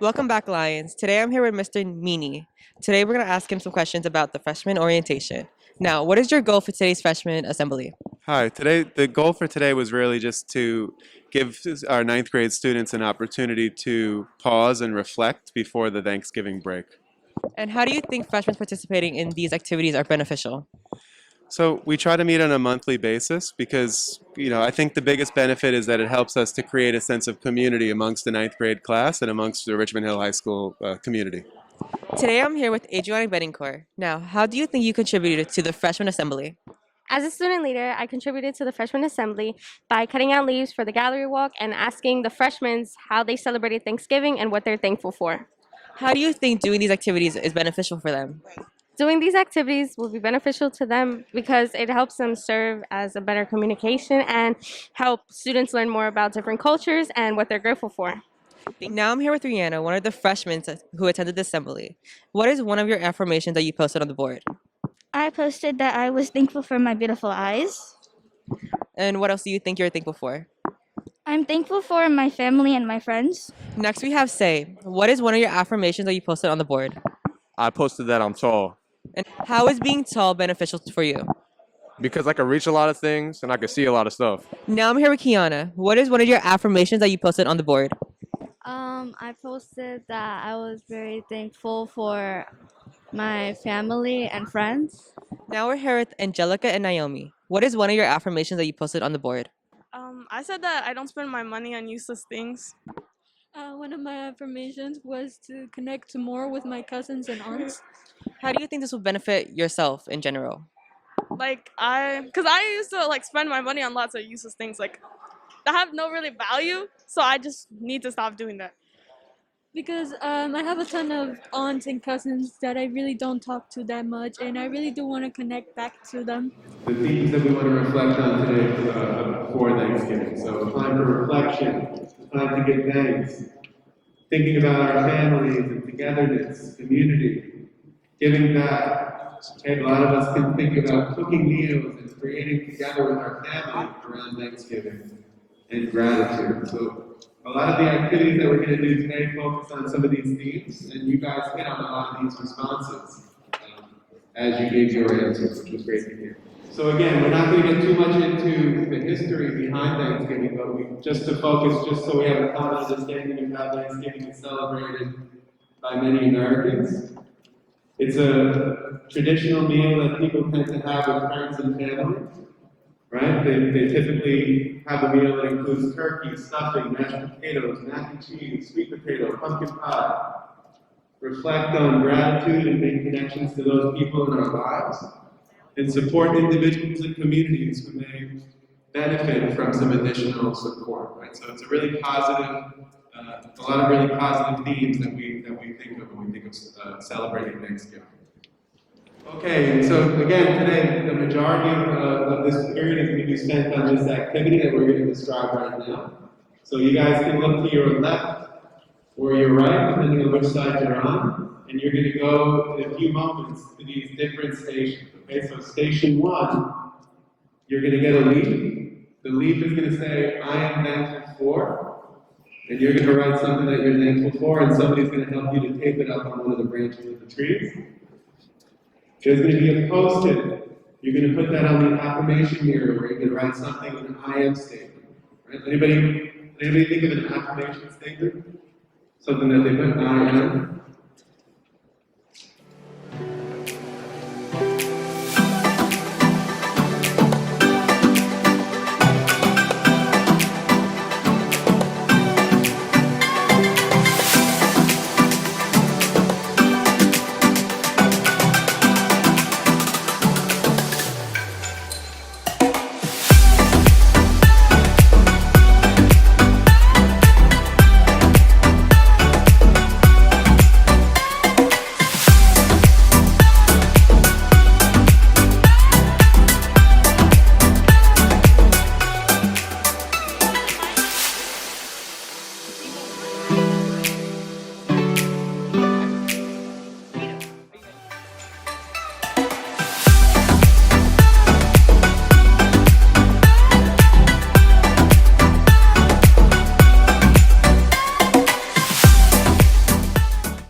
Welcome back, Lions. Today I'm here with Mr. Meany. Today we're going to ask him some questions about the freshman orientation. Now, what is your goal for today's freshman assembly? Hi, today the goal for today was really just to give our ninth grade students an opportunity to pause and reflect before the Thanksgiving break. And how do you think freshmen participating in these activities are beneficial? So we try to meet on a monthly basis because, I think the biggest benefit is that it helps us to create a sense of community amongst the ninth grade class and amongst the Richmond Hill High School community. Today I'm here with Adriana Beddingcore. Now, how do you think you contributed to the freshman assembly? As a student leader, I contributed to the freshman assembly by cutting out leaves for the gallery walk and asking the freshmen how they celebrated Thanksgiving and what they're thankful for. How do you think doing these activities is beneficial for them? Doing these activities will be beneficial to them because it helps them serve as a better communication and help students learn more about different cultures and what they're grateful for. Now I'm here with Rihanna, one of the freshmen who attended the assembly. What is one of your affirmations that you posted on the board? I posted that I was thankful for my beautiful eyes. And what else do you think you're thankful for? I'm thankful for my family and my friends. Next we have Say. What is one of your affirmations that you posted on the board? I posted that I'm tall And how is being tall beneficial for you? because I can reach a lot of things and I can see a lot of stuff. Now I'm here with Kiana. What is one of your affirmations that you posted on the board? I posted that I was very thankful for my family and friends. Now we're here with Angelica and Naomi. What is one of your affirmations that you posted on the board? I said that I don't spend my money on useless things. One of my affirmations was to connect more with my cousins and aunts. How do you think this will benefit yourself in general? Cause I used to spend my money on lots of useless things that have no really value. So I just need to stop doing that. Because I have a ton of aunts and cousins that I really don't talk to that much, and I really do want to connect back to them. The themes that we want to reflect on today for Thanksgiving. So time for reflection, time to give thanks, thinking about our families and togetherness, community, giving back. Okay, a lot of us can think about cooking meals and creating together with our family around Thanksgiving and gratitude. So a lot of the activities that we're going to do today focus on some of these themes, and you guys hit on a lot of these responses as you gave your answers, which was great to hear. So again, we're not going to get too much into the history behind Thanksgiving, but just to focus, just so we have a common understanding of how Thanksgiving is celebrated by many Americans. It's a traditional meal that people tend to have with friends and family, right? They typically have a meal that includes turkey, stuffing, mashed potatoes, mac and cheese, sweet potato, pumpkin pie. Reflect on gratitude and make connections to those people in our lives, and support individuals and communities who may benefit from some additional support, right? So it's a really positive, a lot of really positive themes that we think of when we think of celebrating Thanksgiving. Okay, so again, today the majority of this period is going to be spent on this activity that we're going to describe right now. So you guys can look to your left or your right, depending on which side you're on, and you're going to go in a few moments to these different stations. Okay, so station one, you're going to get a leaf. The leaf is going to say, I am thankful for. And you're going to write something that you're thankful for, and somebody's going to help you to tape it up on one of the branches of the trees. There's going to be a post-it. You're going to put that on the affirmation mirror where you're going to write something with an I am statement. Right? Anybody think of an affirmation statement? Something that they put I am?